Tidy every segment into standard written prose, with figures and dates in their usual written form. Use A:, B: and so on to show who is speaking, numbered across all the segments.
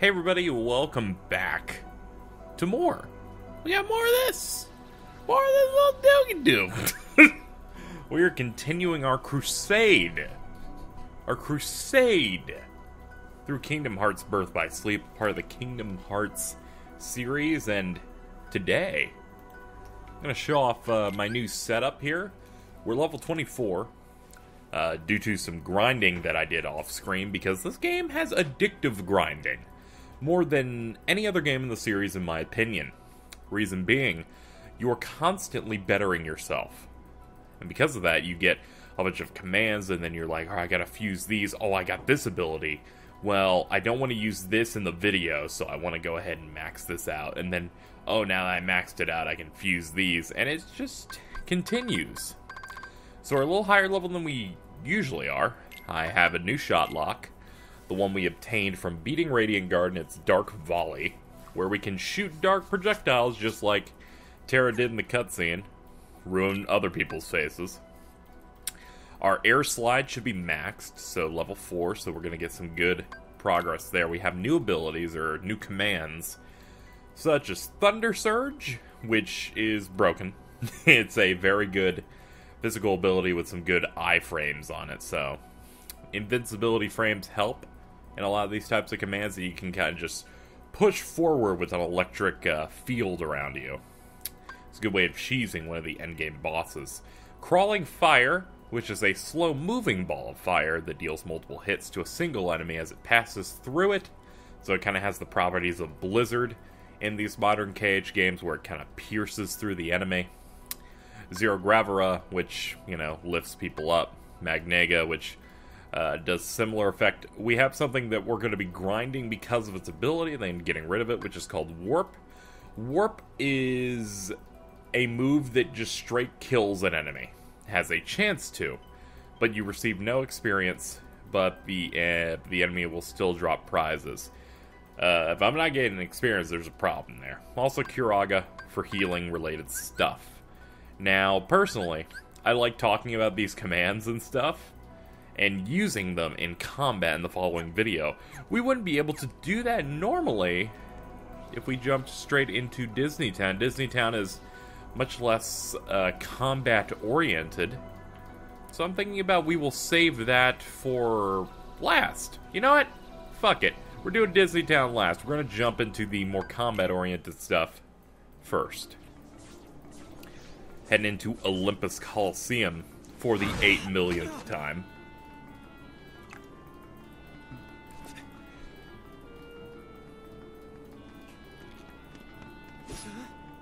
A: Hey everybody, welcome back to more. We got more of this. More of this little doogie-doo. We are continuing our crusade. Our crusade through Kingdom Hearts Birth by Sleep, part of the Kingdom Hearts series, and today I'm going to show off my new setup here. We're level 24. Due to some grinding that I did off screen, because this game has addictive grinding. More than any other game in the series, in my opinion. Reason being, you are constantly bettering yourself. And because of that, you get a bunch of commands, and then you're like, oh, I gotta fuse these. Oh, I got this ability. Well, I don't want to use this in the video, so I want to go ahead and max this out. And then, oh, now that I maxed it out, I can fuse these. And it just continues. So we're a little higher level than we usually are. I have a new shot lock. The one we obtained from beating Radiant Guard in its Dark Volley, where we can shoot dark projectiles just like Terra did in the cutscene. Ruin other people's faces. Our air slide should be maxed, so level 4, so we're going to get some good progress there. We have new abilities, or new commands, such as Thunder Surge, which is broken. It's a very good physical ability with some good iframes on it, so invincibility frames help in a lot of these types of commands that you can kind of just push forward with an electric field around you. It's a good way of cheesing one of the endgame bosses. Crawling Fire, which is a slow-moving ball of fire that deals multiple hits to a single enemy as it passes through it, so it kind of has the properties of Blizzard in these modern KH games, where it kind of pierces through the enemy. Zero Gravera, which, you know, lifts people up. Magnega, which does similar effect. We have something that we're going to be grinding because of its ability, and then getting rid of it, which is called Warp. Warp is a move that just straight kills an enemy. Has a chance to, but you receive no experience, but the enemy will still drop prizes. If I'm not getting experience, there's a problem there. Also Curaga for healing related stuff. Now, personally, I like talking about these commands and stuff, and using them in combat in the following video. We wouldn't be able to do that normally if we jumped straight into Disney Town. Disney Town is much less combat-oriented, so I'm thinking about we will save that for last. You know what? Fuck it. We're doing Disney Town last. We're going to jump into the more combat-oriented stuff first. Heading into Olympus Coliseum for the 8 millionth time.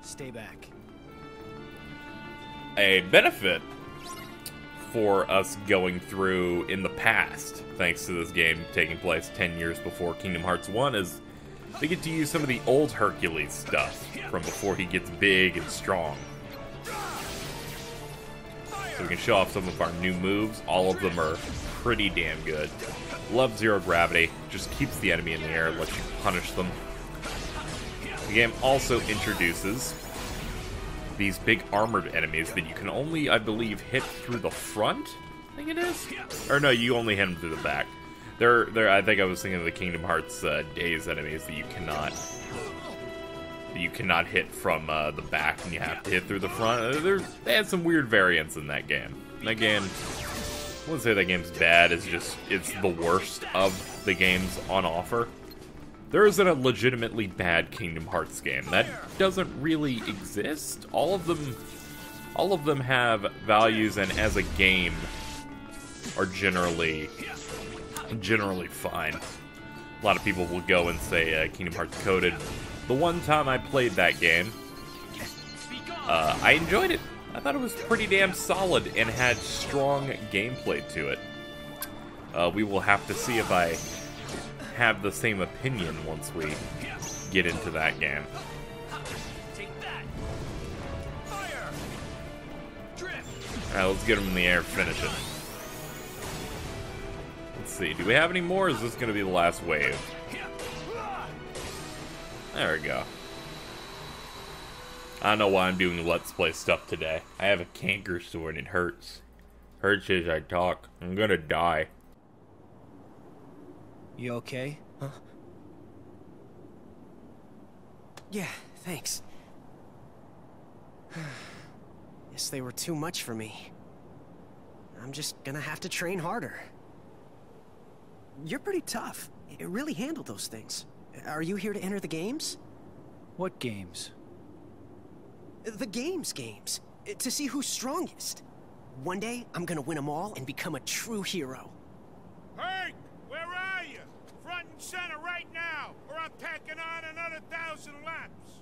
B: Stay back.
A: A benefit for us going through in the past, thanks to this game taking place 10 years before Kingdom Hearts 1, is they get to use some of the old Hercules stuff from before he gets big and strong. So we can show off some of our new moves. All of them are pretty damn good. Love Zero Gravity. Just keeps the enemy in the air, lets you punish them. The game also introduces these big armored enemies that you can only, I believe, hit through the front? I think it is? Or no, you only hit them through the back. I think I was thinking of the Kingdom Hearts Days enemies that you cannot hit from the back, and you have to hit through the front. They had some weird variants in that game. That game, I wouldn't say that game's bad, it's the worst of the games on offer. There isn't a legitimately bad Kingdom Hearts game. That doesn't really exist. All of them have values, and as a game are generally fine. A lot of people will go and say Kingdom Hearts Coded. The one time I played that game, I enjoyed it. I thought it was pretty damn solid and had strong gameplay to it. We will have to see if I have the same opinion once we get into that game. Alright, let's get him in the air, finish it. Let's see, do we have any more, or is this going to be the last wave? There we go. I don't know why I'm doing Let's Play stuff today. I have a canker sore and it hurts. Hurts as I talk. I'm gonna die.
B: You okay? Huh? Yeah, thanks. Guess they were too much for me. I'm just gonna have to train harder. You're pretty tough. You really handled those things. Are you here to enter the games?
C: What games?
B: The games. To see who's strongest. One day, I'm gonna win them all and become a true hero.
D: Hank, where are you? Front and center right now, or I'm packing on another 1,000 laps.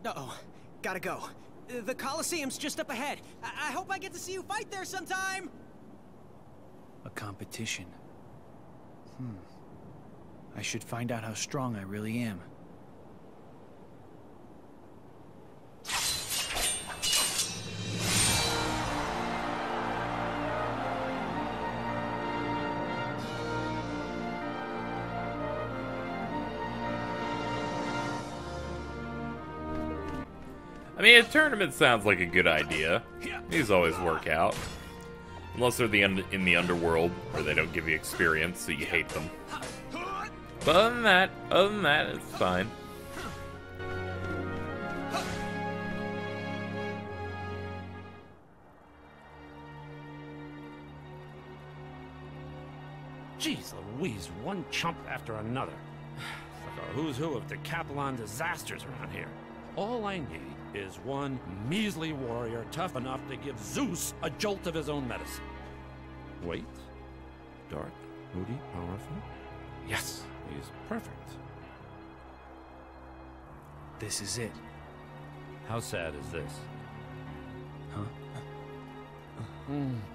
B: Uh-oh. Gotta go. The Coliseum's just up ahead. I hope I get to see you fight there sometime!
C: A competition. I should find out how strong I really am.
A: I mean, a tournament sounds like a good idea. These always work out. Unless they're in the underworld, where they don't give you experience, so you hate them. But other than that, it's fine.
E: Jeez Louise, one chump after another. It's like a who's who of decathlon disasters around here. All I need is one measly warrior tough enough to give Zeus a jolt of his own medicine. Wait. Dark, moody, powerful? Yes, he's perfect.
C: This is it.
E: How sad is this?
C: Huh?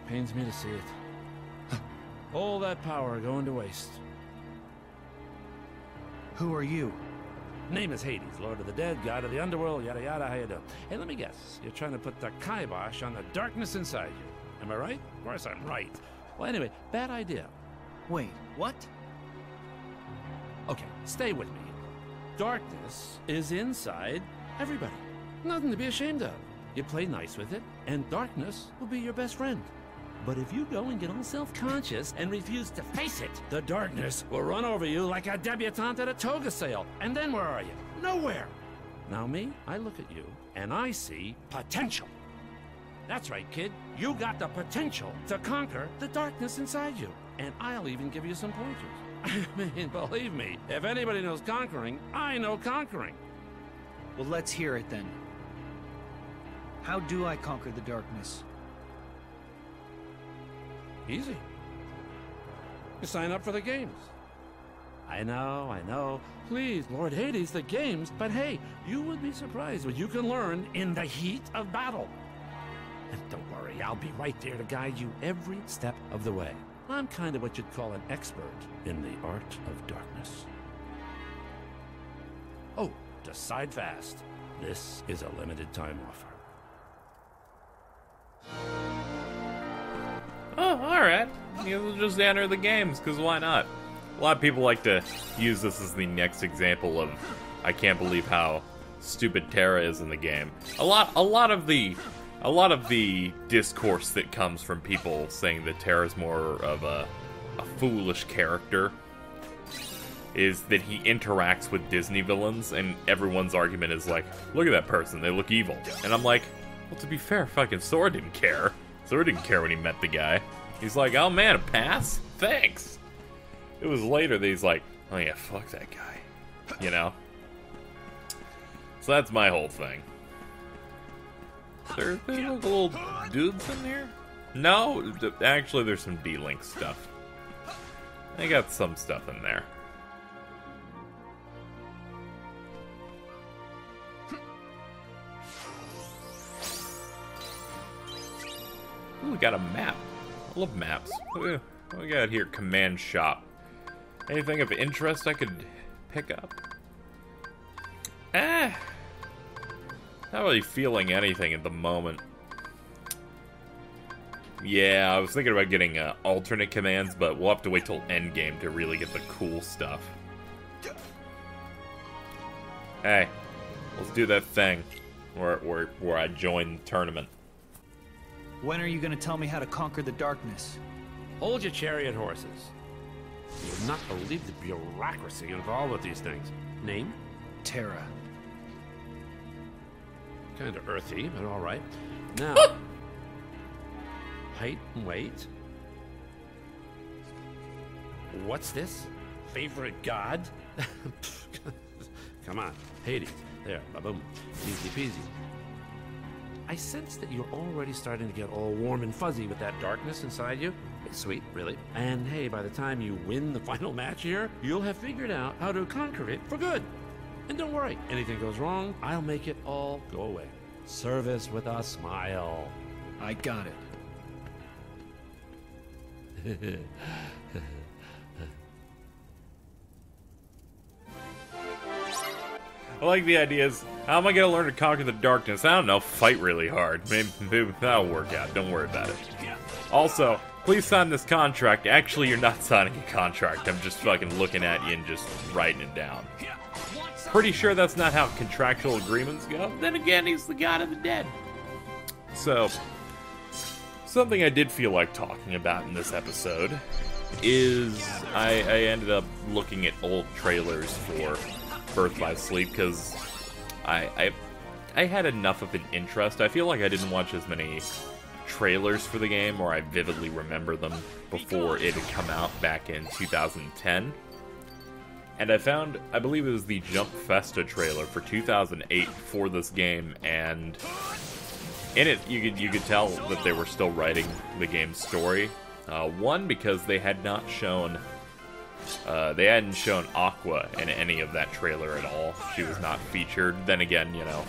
E: Pains me to see it. All that power going to waste.
C: Who are you?
E: Name is Hades, Lord of the Dead, God of the Underworld, yada yada, how you doing? Hey, let me guess. You're trying to put the kibosh on the darkness inside you. Am I right? Of course I'm right. Well, anyway, bad idea.
C: Wait, what?
E: Okay, stay with me. Darkness is inside everybody. Nothing to be ashamed of. You play nice with it, and darkness will be your best friend. But if you go and get all self-conscious and refuse to face it, the darkness will run over you like a debutante at a toga sale. And then where are you? Nowhere. Now me, I look at you, and I see potential. That's right, kid. You got the potential to conquer the darkness inside you. And I'll even give you some pointers. I mean, believe me, if anybody knows conquering, I know conquering.
C: Well, let's hear it then. How do I conquer the darkness?
E: Easy. You sign up for the games. I know. Please, Lord Hades, the games. But hey, you would be surprised what you can learn in the heat of battle. And don't worry, I'll be right there to guide you every step of the way. I'm kind of what you'd call an expert in the art of darkness. Oh, decide fast. This is a limited time offer.
A: Oh, alright. You'll just enter the games, because why not? A lot of people like to use this as the next example of, I can't believe how stupid Terra is in the game. A lot of the discourse that comes from people saying that Terra's more of a foolish character is that he interacts with Disney villains, and everyone's argument is like, look at that person, they look evil. And I'm like, well, to be fair, fucking Sora didn't care. Sora didn't care when he met the guy. He's like, oh man, a pass? Thanks. It was later that he's like, oh yeah, fuck that guy. You know? So that's my whole thing. There's like little dudes in here? No, actually there's some D-Link stuff. They got some stuff in there. Ooh, we got a map. I love maps. What do we got here? Command shop. Anything of interest I could pick up? Not really feeling anything at the moment. Yeah, I was thinking about getting alternate commands, but we'll have to wait till endgame to really get the cool stuff. Hey, let's do that thing where I join the tournament.
C: When are you going to tell me how to conquer the darkness?
E: Hold your chariot horses. You would not believe the bureaucracy involved with these things. Name?
C: Terra.
E: Kind of earthy, but all right. Now, height and weight. What's this? Favorite god? Come on, Hades. There, ba-boom. Easy peasy. I sense that you're already starting to get all warm and fuzzy with that darkness inside you. It's sweet, really. And hey, by the time you win the final match here, you'll have figured out how to conquer it for good. And don't worry, anything goes wrong, I'll make it all go away. Service with a smile.
C: I got it.
A: I like the ideas. How am I gonna learn to conquer the darkness? I don't know. Fight really hard. Maybe that'll work out. Don't worry about it. Also, please sign this contract. Actually, you're not signing a contract. I'm just fucking looking at you and just writing it down. Pretty sure that's not how contractual agreements go. Then again, he's the god of the dead. So, something I did feel like talking about in this episode is I ended up looking at old trailers for Birth by Sleep because I had enough of an interest. I feel like I didn't watch as many trailers for the game, or I vividly remember them before it had come out back in 2010. And I found, I believe it was the Jump Festa trailer for 2008 for this game, and in it you could tell that they were still writing the game's story. One, because they had not shown they hadn't shown Aqua in any of that trailer at all. She was not featured. Then again, you know,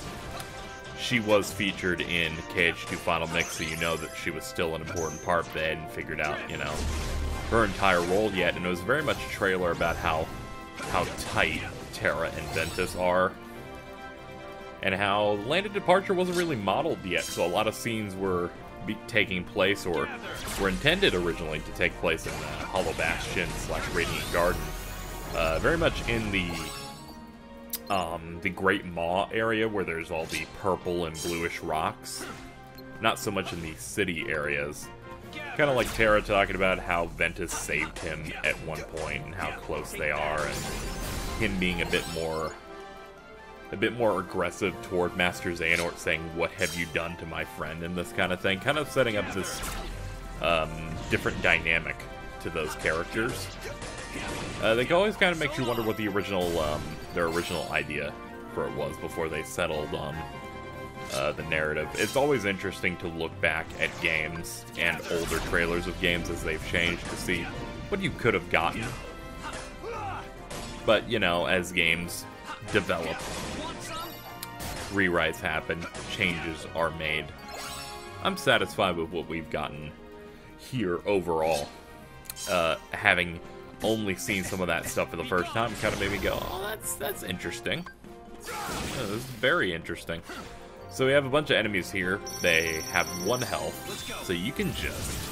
A: she was featured in KH2 Final Mix, so you know that she was still an important part. They hadn't figured out, you know, her entire role yet, and it was very much a trailer about how tight Terra and Ventus are, and how Land of Departure wasn't really modeled yet, so a lot of scenes were taking place, or were intended originally to take place in Hollow Bastion / Radiant Garden, very much in the Great Maw area where there's all the purple and bluish rocks. Not so much in the city areas. Kind of like Terra talking about how Ventus saved him at one point and how close they are, and him being a bit more aggressive toward Master Xehanort, saying, "What have you done to my friend?" and this kind of thing, kind of setting up this different dynamic to those characters. They always kind of makes you wonder what the original their original idea for it was before they settled on the narrative. It's always interesting to look back at games and older trailers of games as they've changed to see what you could have gotten. But, you know, as games develop, rewrites happen, changes are made. I'm satisfied with what we've gotten here overall. Having only seen some of that stuff for the first time kind of made me go, oh, that's interesting. This is very interesting. So we have a bunch of enemies here. They have 1 health, so you can just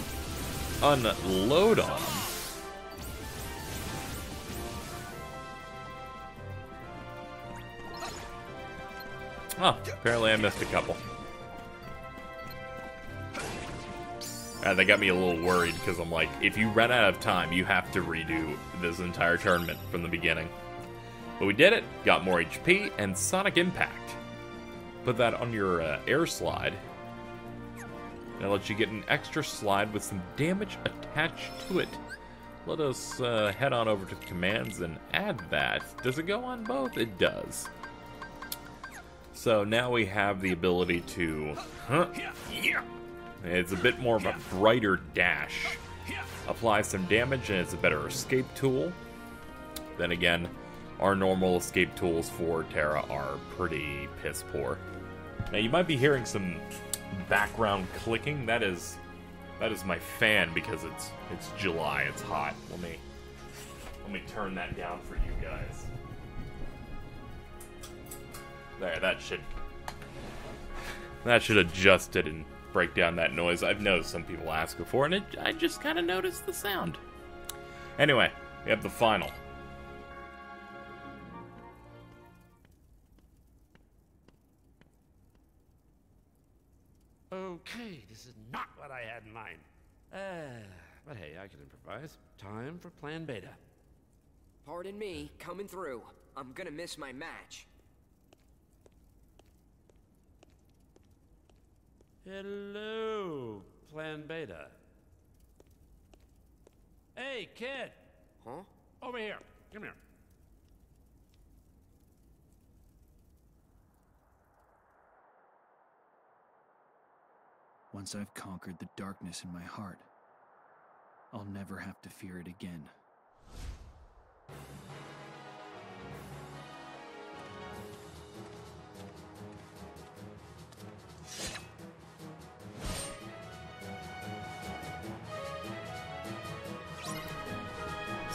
A: unload on them. Oh, apparently I missed a couple. They got me a little worried because I'm like, if you run out of time, you have to redo this entire tournament from the beginning. But we did it, got more HP, and Sonic Impact. Put that on your air slide. That lets you get an extra slide with some damage attached to it. Let us head on over to the commands and add that. Does it go on both? It does. So now we have the ability to... It's a bit more of a brighter dash. Apply some damage and it's a better escape tool. Then again, our normal escape tools for Terra are pretty piss poor. Now you might be hearing some background clicking. That is my fan because it's July. It's hot. Let me turn that down for you guys. There, that should adjust it and break down that noise. I've noticed some people ask before, and I just kind of noticed the sound. Anyway, we have the final.
E: Okay, this is not what I had in mind. But hey, I can improvise. Time for Plan Beta.
F: Pardon me, coming through. I'm gonna miss my match.
E: Hello, Plan Beta. Hey, kid!
F: Huh?
E: Over here. Come here.
C: Once I've conquered the darkness in my heart, I'll never have to fear it again.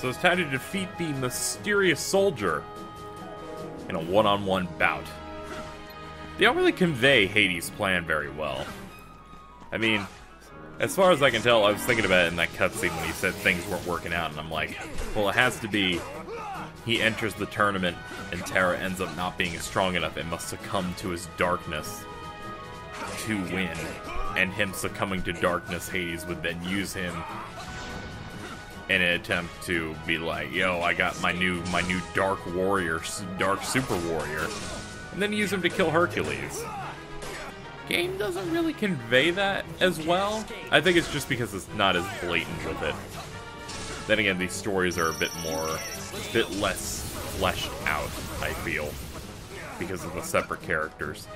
A: So it's time to defeat the mysterious soldier in a one-on-one bout. They don't really convey Hades' plan very well. I mean, as far as I can tell, I was thinking about it in that cutscene when he said things weren't working out, and I'm like, well, it has to be he enters the tournament and Terra ends up not being strong enough and must succumb to his darkness to win. And him succumbing to darkness, Hades would then use him in an attempt to be like, yo, I got my new dark warrior, dark super warrior, and then use him to kill Hercules. Game doesn't really convey that as well. I think it's just because it's not as blatant with it. Then again, these stories are a bit less fleshed out, I feel, because of the separate characters.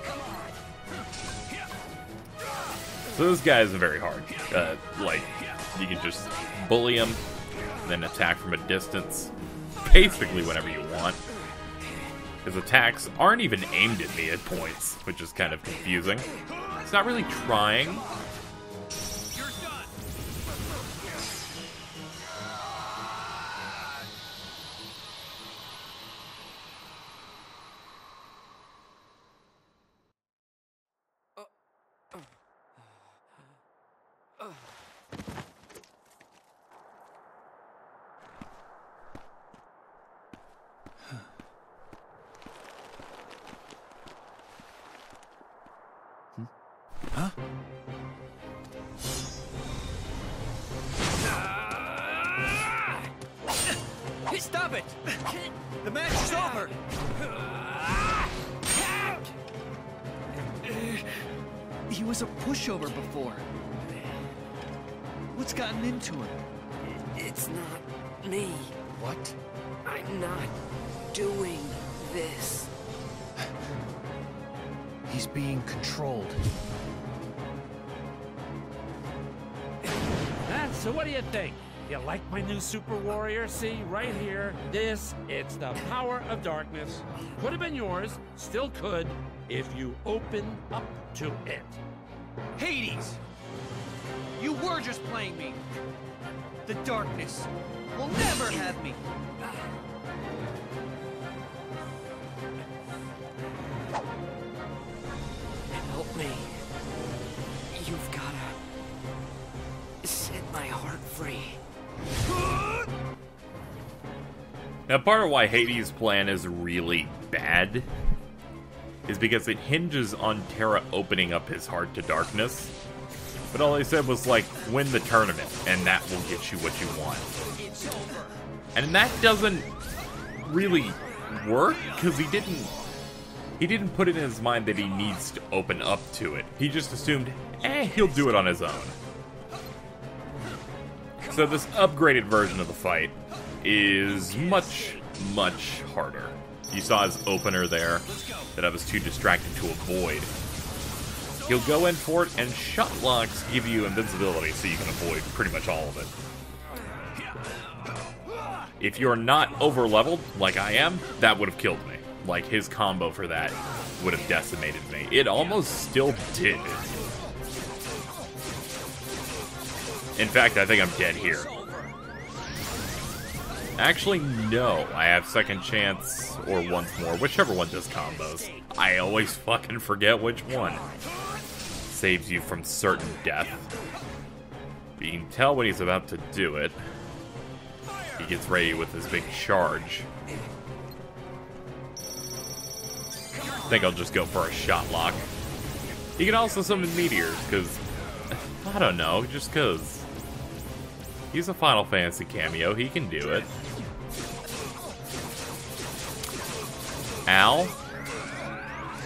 A: So this guy isn't very hard. Like, you can just bully him, then attack from a distance, basically whenever you want. His attacks aren't even aimed at me at points, which is kind of confusing. It's not really trying.
C: Huh? Stop it! The match is over! He was a pushover before. What's gotten into him?
F: It's not me.
C: What?
F: I'm not doing this.
C: He's being controlled.
E: So what do you think? You like my new super warrior? See, right here. It's the power of darkness. Could have been yours, still could, if you open up to it.
C: Hades! You were just playing me. The darkness will never have me.
F: Help me. You've gotta set my heart free.
A: Now, part of why Hades' plan is really bad is because it hinges on Terra opening up his heart to darkness. But all they said was, like, win the tournament, and that will get you what you want. And that doesn't really work, because he didn't put it in his mind that he needs to open up to it. He just assumed, he'll do it on his own. So this upgraded version of the fight is much, much harder. You saw his opener there that I was too distracted to avoid. He'll go in for it, and shot locks give you invincibility, so you can avoid pretty much all of it. If you're not over-leveled, like I am, that would have killed me. Like, his combo for that would have decimated me. It almost still did. In fact, I think I'm dead here. Actually, no. I have second chance, or once more, whichever one does combos. I always fucking forget which one. Saves you from certain death. But you can tell when he's about to do it. He gets ready with his big charge. I think I'll just go for a shot lock. He can also summon meteors, because... I don't know, just because. He's a Final Fantasy cameo, he can do it. Ow.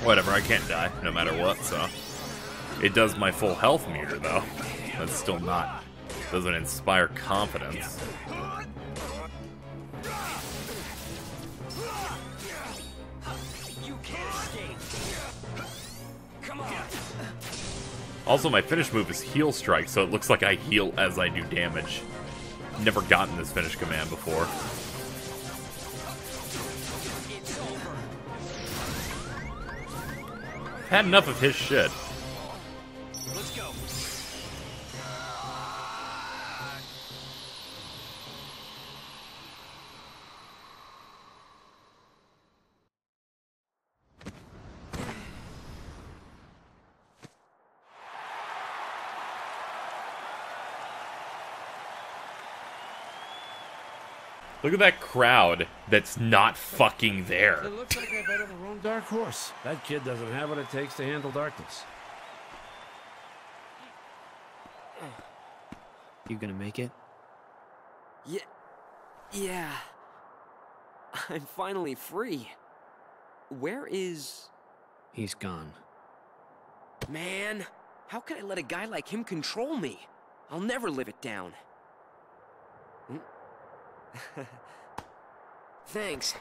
A: Whatever, I can't die, no matter what, so. It does my full health meter, though. That's still not... doesn't inspire confidence.
F: You can't escape. Come on.
A: Also, my finish move is Heal Strike, so it looks like I heal as I do damage. Never gotten this finish command before. Had enough of his shit.
C: Let's go.
A: Look at that crowd that's not fucking there.
E: It looks like I bet on the wrong dark horse. That kid doesn't have what it takes to handle darkness.
B: You gonna make it?
F: Yeah. I'm finally free. Where is...
B: He's gone.
F: Man, how can I let a guy like him control me? I'll never live it down. Thanks.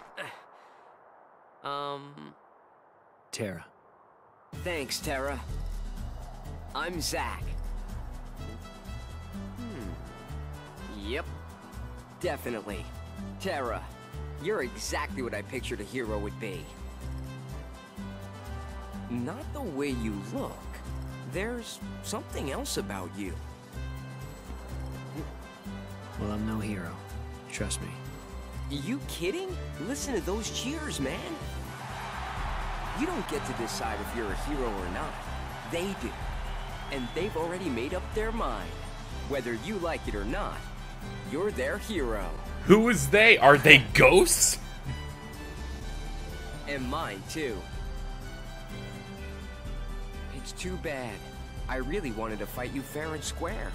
B: Terra.
F: Thanks, Terra. I'm Zack. Yep. Definitely. Terra, you're exactly what I pictured a hero would be. Not the way you look. There's something else about you.
B: Well, I'm no hero. Trust me.
F: You kidding? Listen to those cheers, man. You don't get to decide if you're a hero or not. They do. And they've already made up their mind. Whether you like it or not, you're their hero.
A: Who is they? Are they ghosts?
F: And mine, too. It's too bad. I really wanted to fight you fair and square.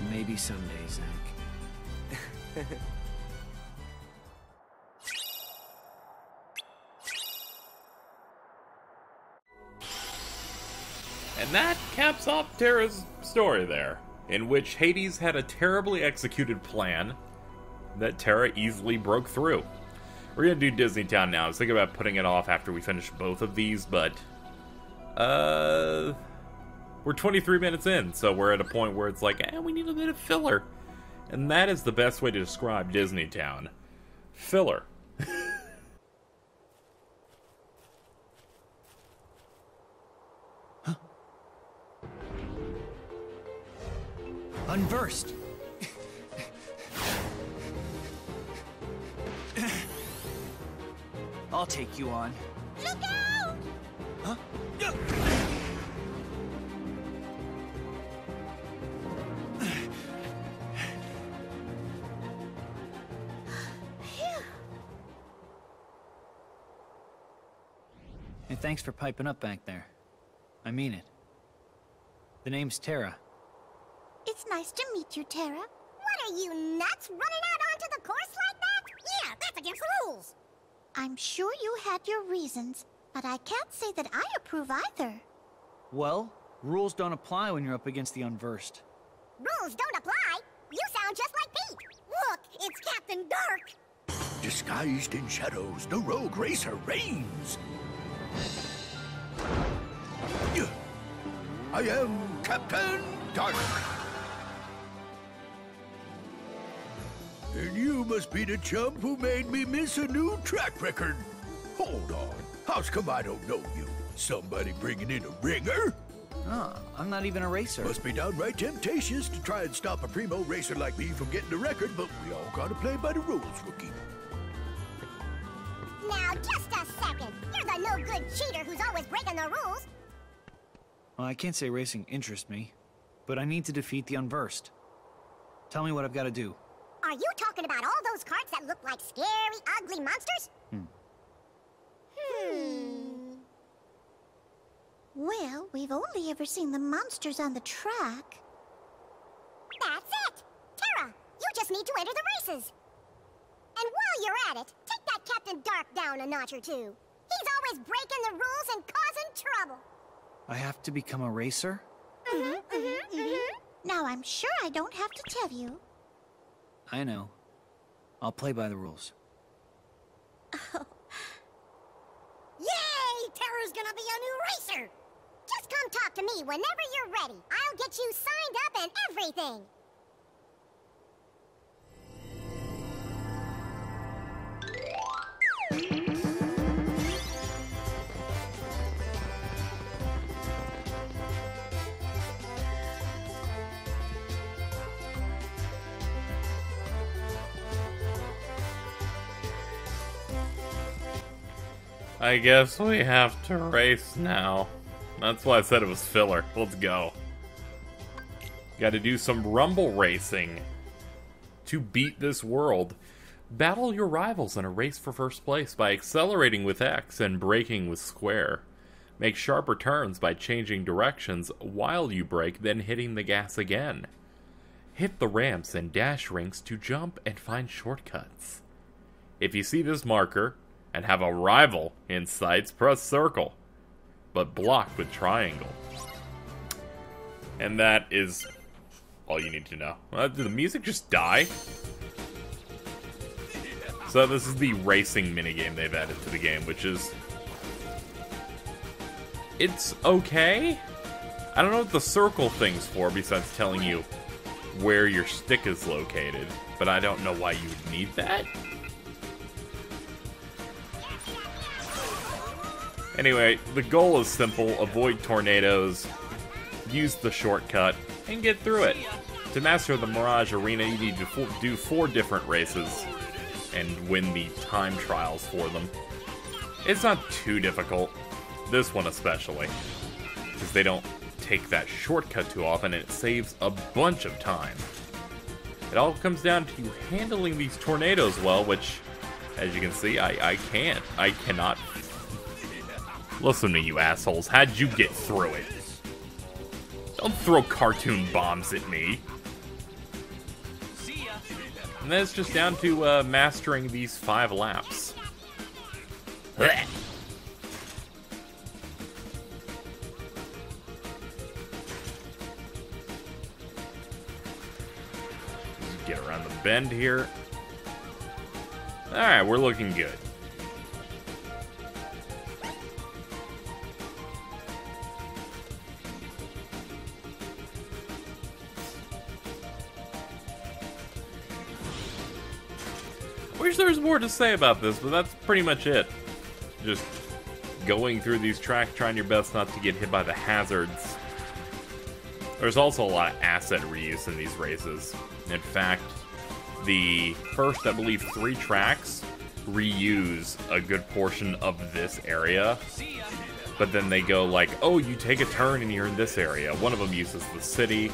B: Maybe someday, Zack.
A: And that caps off Terra's story there, in which Hades had a terribly executed plan that Terra easily broke through. We're gonna do Disney Town now. I was thinking about putting it off after we finish both of these, but we're 23 minutes in, so we're at a point where it's like, we need a bit of filler. And that is the best way to describe Disney Town. Filler.
C: Unversed. I'll take you on.
G: Look out!
C: Huh?
H: And thanks for piping up back there. I mean it. The name's Terra.
G: It's nice to meet you, Terra. What are you, nuts? Running out onto the course like that? Yeah, that's against the rules. I'm sure you had your reasons, but I can't say that I approve either.
H: Well, rules don't apply when you're up against the unversed.
G: Rules don't apply? You sound just like Pete. Look, it's Captain Dark.
I: Disguised in shadows, the rogue racer reigns. I am Captain Dark. And you must be the chump who made me miss a new track record. Hold on. How's come I don't know you? Somebody bringing in a ringer?
H: Oh, I'm not even a racer.
I: Must be downright temptatious to try and stop a primo racer like me from getting the record, but we all gotta play by the rules, rookie.
G: Now, just a second. You're the no-good cheater who's always breaking the rules.
H: Well, I can't say racing interests me, but I need to defeat the unversed. Tell me what I've got to do.
G: Are you talking about all those carts that look like scary, ugly monsters? Well, we've only ever seen the monsters on the track. That's it! Terra, you just need to enter the races. And while you're at it, take that Captain Dark down a notch or two. He's always breaking the rules and causing trouble.
H: I have to become a racer?
G: Now I'm sure I don't have to tell you.
H: I know. I'll play by the rules.
G: Oh. Yay! Terra's gonna be a new racer! Just come talk to me whenever you're ready. I'll get you signed up and everything.
A: I guess we have to race now. That's why I said it was filler. Let's go. Gotta do some rumble racing to beat this world. Battle your rivals in a race for first place by accelerating with X and braking with square. Make sharper turns by changing directions while you brake, then hitting the gas again. Hit the ramps and dash rinks to jump and find shortcuts. If you see this marker and have a rival in sights, press circle, but block with triangle. And that is all you need to know. Did the music just die? So this is the racing minigame they've added to the game, which is... it's okay? I don't know what the circle thing's for besides telling you where your stick is located, but I don't know why you would need that. Anyway, the goal is simple: avoid tornadoes, use the shortcut, and get through it. To master the Mirage Arena, you need to do 4 different races and win the time trials for them. It's not too difficult, this one especially, because they don't take that shortcut too often and it saves a bunch of time. It all comes down to handling these tornadoes well, which, as you can see, I can't. I cannot. Listen to you assholes, how'd you get through it? Don't throw cartoon bombs at me. And then it's just down to mastering these 5 laps. Blech. Just get around the bend here. Alright, we're looking good. I wish there was more to say about this, but that's pretty much it. Just going through these tracks, trying your best not to get hit by the hazards. There's also a lot of asset reuse in these races. In fact, the first, I believe, 3 tracks reuse a good portion of this area. But then they go like, oh, you take a turn and you're in this area. One of them uses the city.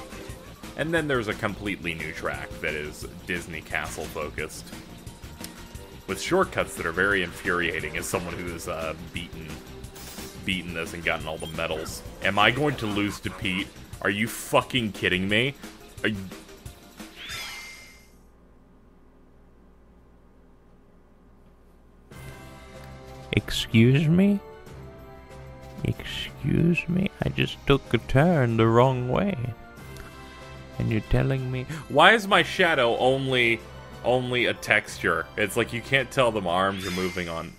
A: And then there's a completely new track that is Disney Castle focused, with shortcuts that are very infuriating as someone who's beaten this and gotten all the medals. Am I going to lose to Pete? Are you fucking kidding me? Are you... Excuse me? Excuse me? I just took a turn the wrong way. And you're telling me... Why is my shadow only a texture? It's like you can't tell them arms are moving on.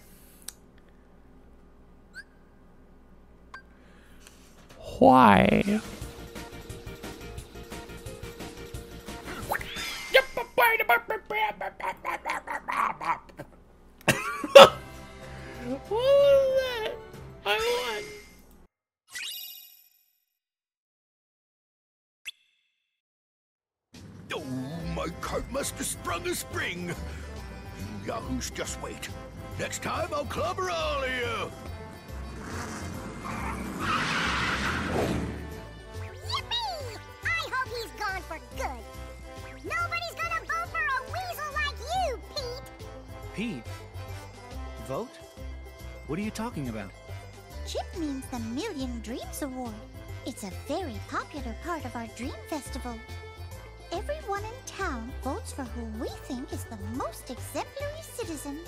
A: Why? What was that? I won.
I: Oh, my cart must have sprung a spring. You yahoos, just wait. Next time I'll clobber all of you.
G: Yippee! I hope he's gone for good. Nobody's gonna vote for a weasel like you, Pete.
H: Pete? Vote? What are you talking about?
G: Chip means the Million Dreams Award. It's a very popular part of our Dream Festival. Everyone in town votes for who we think is the most exemplary citizen.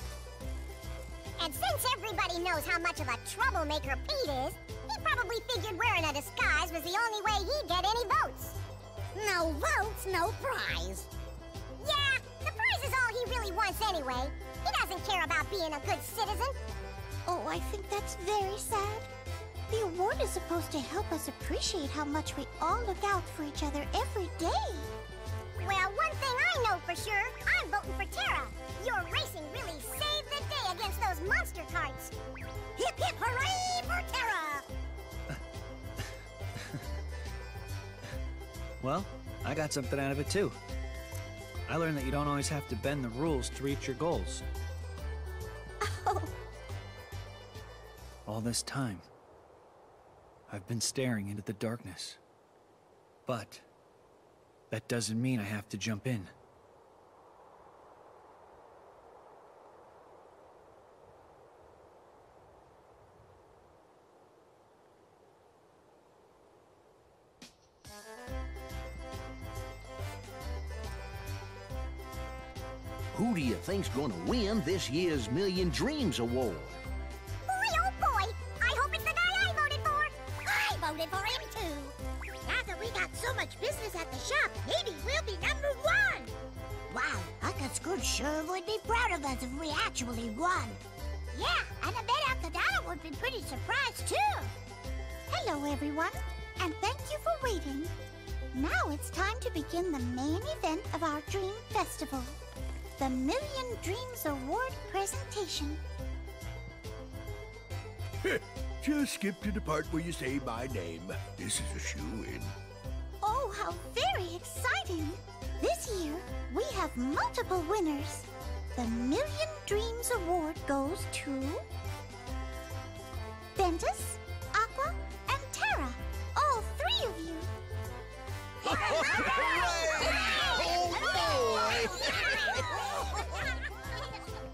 G: And since everybody Everybody knows how much of a troublemaker Pete is. He probably figured wearing a disguise was the only way he'd get any votes. No votes, no prize. Yeah, the prize is all he really wants anyway. He doesn't care about being a good citizen.
J: Oh, I think that's very sad. The award is supposed to help us appreciate how much we all look out for each other every day.
G: Well, one thing I know for sure, I'm voting for Terra. Your racing really saved the day against those monster carts. Hip hip hooray for Terra!
H: Well, I got something out of it too. I learned that you don't always have to bend the rules to reach your goals.
J: Oh.
H: All this time, I've been staring into the darkness. But that doesn't mean I have to jump in.
K: Who do you think's gonna win this year's Million Dreams Award?
G: Boy, oh boy! I hope it's the guy I voted for! I voted for him too!
J: Now that we got so much business at the shop, maybe we'll be #1! Wow, Uncle Scrooge sure would be proud of us if we actually won. Yeah, and I bet Uncle Donald would be pretty surprised too. Hello everyone, and thank you for waiting. Now it's time to begin the main event of our Dream Festival. The Million Dreams Award presentation.
I: Just skip to the part where you say my name. This is a shoo-in.
J: Oh, how very exciting! This year, we have multiple winners. The Million Dreams Award goes to Ventus, Aqua, and Terra. All 3 of you.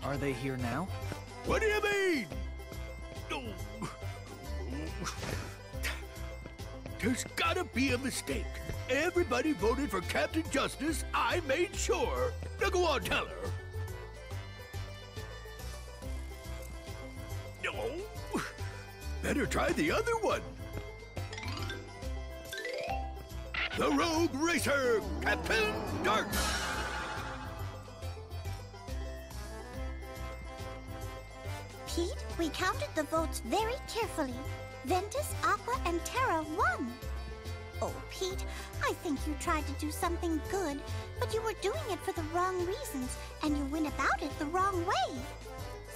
H: Are they here now?
I: What do you mean? There's gotta be a mistake. Everybody voted for Captain Justice. I made sure. Now go on, tell her. No. Better try the other one. The Rogue Racer, Captain Dark.
J: Pete, we counted the votes very carefully. Ventus, Aqua, and Terra won. Oh, Pete, I think you tried to do something good, but you were doing it for the wrong reasons, and you went about it the wrong way.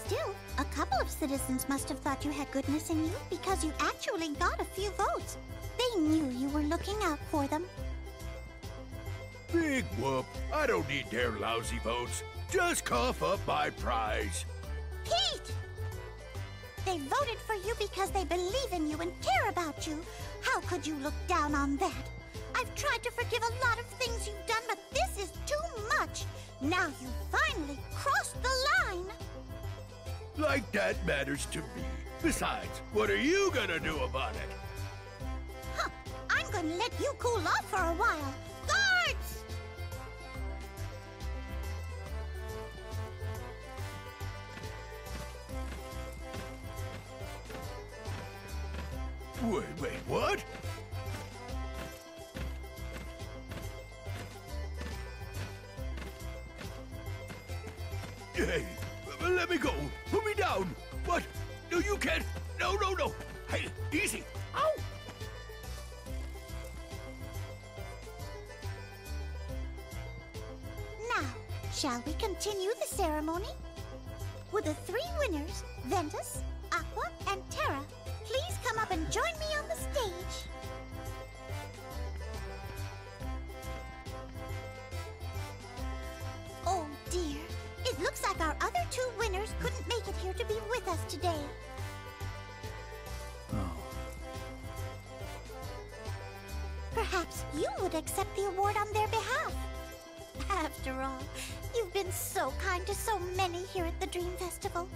J: Still, a couple of citizens must have thought you had goodness in you because you actually got a few votes. They knew you were looking out for them.
I: Big whoop. I don't need their lousy votes. Just cough up my prize.
J: Pete! They voted for you because they believe in you and care about you. How could you look down on that? I've tried to forgive a lot of things you've done, but this is too much. Now you finally crossed the line.
I: Like that matters to me. Besides, what are you gonna do about it?
J: Huh, I'm gonna let you cool off for a while. Guards!
I: Wait, what? Hey, let me go. Put me down. What? No, you can't. No. Hey, easy. Ow!
J: Now, shall we continue the ceremony? Would the 3 winners, Ventus, Aqua, and Terra, please come up and join me on the stage? Oh dear, it looks like our other 2 winners couldn't make it here to be with us today.
H: Oh.
J: Perhaps you would accept the award on their behalf. After all, you've been so kind to so many here at the Dream Festival.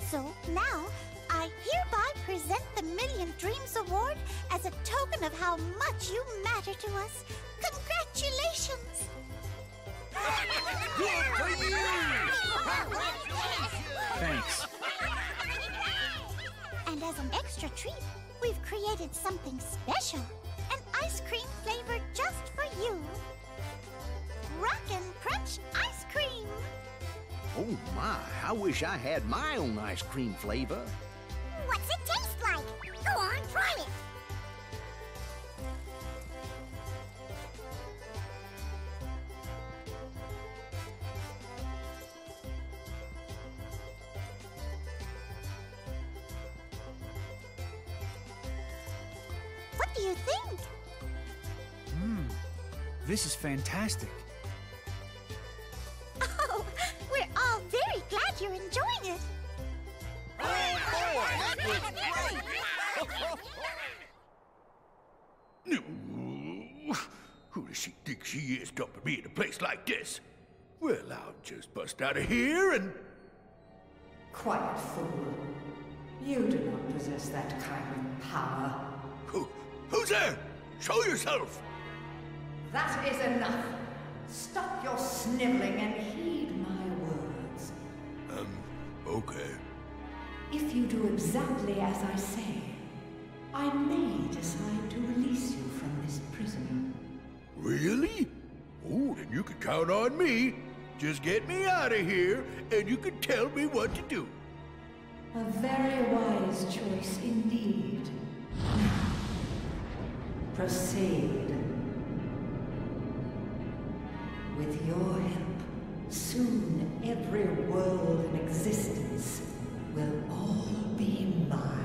J: So now, I hereby present the Million Dreams Award as a token of how much you matter to us. Congratulations!
I: Good for you!
H: Thanks.
J: extra treat, we've created something special. An ice cream flavor just for you. Rockin' Crunch Ice Cream.
K: Oh my, I wish I had my own ice cream flavor.
G: What's it taste like? Go on, try it.
J: What do you think?
H: This is fantastic.
J: Oh, we're all very glad you're enjoying it.
I: Who does she think she is dumping me in a place like this? Well, I'll just bust out of here and...
L: Quiet, fool. You do not possess that kind of power.
I: Who's there? Show yourself!
L: That is enough. Stop your sniveling and heed my words.
I: Okay.
L: If you do exactly as I say, I may decide to release you from this prison.
I: Really? Oh, then you can count on me. Just get me out of here, and you can tell me what to do.
L: A very wise choice indeed. Proceed. With your help, soon every world in existence will all be mine.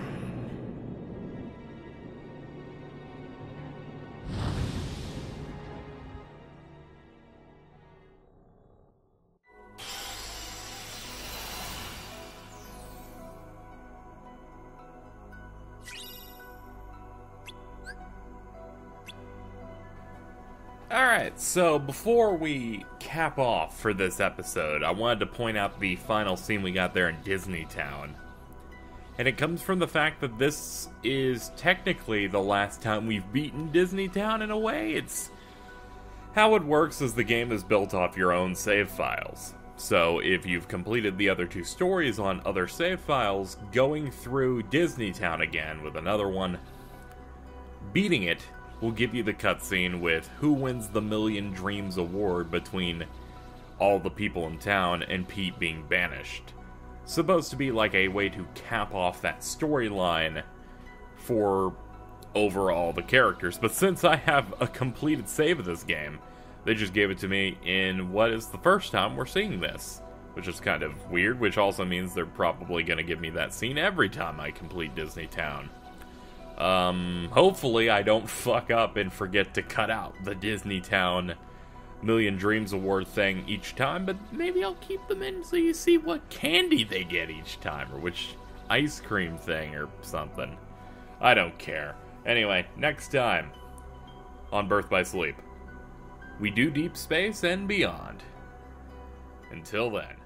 A: Alright, so before we cap off for this episode, I wanted to point out the final scene we got there in Disney Town. And it comes from the fact that this is technically the last time we've beaten Disney Town in a way. It's how it works is the game is built off your own save files. So if you've completed the other two stories on other save files, going through Disney Town again with another one, beating it will give you the cutscene with who wins the Million Dreams award between all the people in town and Pete being banished. Supposed to be like a way to cap off that storyline for overall the characters. But since I have a completed save of this game, they just gave it to me in what is the first time we're seeing this. Which is kind of weird, which also means they're probably going to give me that scene every time I complete Disney Town. Hopefully I don't fuck up and forget to cut out the Disney Town Million Dreams Award thing each time, but maybe I'll keep them in so you see what candy they get each time, or which ice cream thing or something. I don't care. Anyway, next time on Birth by Sleep, we do Deep Space and beyond. Until then.